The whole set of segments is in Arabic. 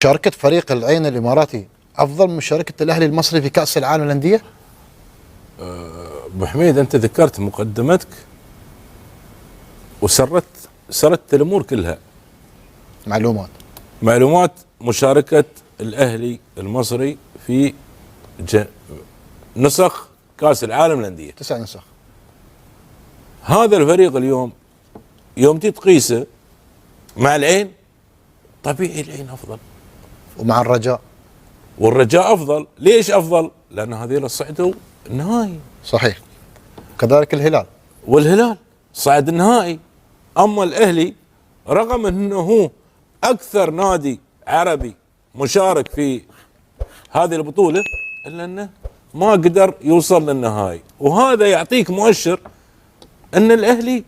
مشاركة فريق العين الإماراتي أفضل من مشاركة الأهلي المصري في كأس العالم للأندية؟ أبو حميد، أنت ذكرت مقدمتك سردت الأمور كلها. معلومات مشاركة الأهلي المصري في نسخ كأس العالم للأندية 9 نسخ. هذا الفريق اليوم يوم تقيسه مع العين، طبيعي العين أفضل، ومع الرجاء، والرجاء أفضل. ليش أفضل؟ لأن هذول صعدوا النهائي. صحيح. كذلك الهلال، والهلال صعد النهائي. أما الأهلي رغم أنه هو أكثر نادي عربي مشارك في هذه البطولة إلا أنه ما قدر يوصل للنهائي، وهذا يعطيك مؤشر أن الأهلي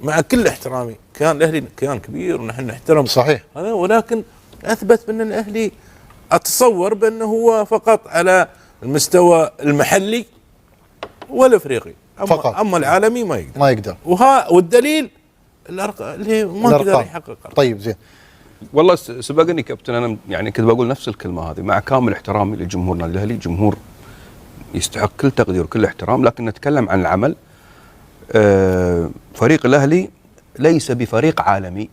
مع كل احترامي كان الأهلي كيان كبير ونحن نحترم صحيح هذا، ولكن أثبت بأن الأهلي أتصور بأنه هو فقط على المستوى المحلي والافريقي، اما العالمي ما يقدر. والدليل الارقام اللي ما قدر يحقق. طيب زين، والله سبقني كابتن، انا يعني كنت بقول نفس الكلمه هذه، مع كامل احترامي لجمهور النادي الاهلي، جمهور يستحق كل تقدير وكل احترام، لكن نتكلم عن العمل. فريق الاهلي ليس بفريق عالمي.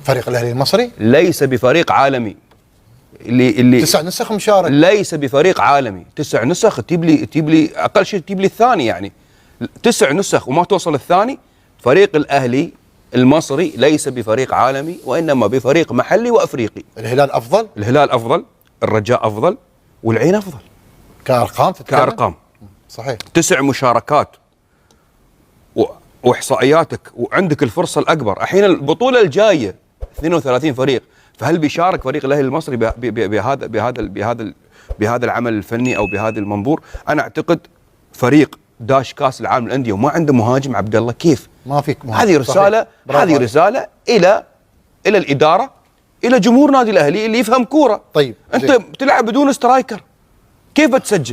فريق الاهلي المصري ليس بفريق عالمي. اللي 9 نسخ مشارك، ليس بفريق عالمي. 9 نسخ، تجيب لي اقل شيء، تجيب لي الثاني، يعني 9 نسخ وما توصل الثاني. فريق الاهلي المصري ليس بفريق عالمي، وانما بفريق محلي وافريقي. الهلال افضل، الهلال افضل، الرجاء افضل، والعين افضل. كارقام صحيح. 9 مشاركات واحصائياتك، وعندك الفرصه الاكبر. الحين البطوله الجايه 32 فريق، فهل بيشارك فريق الاهلي المصري بهذا العمل الفني او بهذا المنظور؟ انا اعتقد فريق داش كاس العالم للانديه وما عنده مهاجم، عبد الله كيف؟ ما فيك مهاجم. هذه رساله الى الاداره، الى جمهور نادي الاهلي اللي يفهم كوره. طيب انت بتلعب بدون سترايكر، كيف بتسجل؟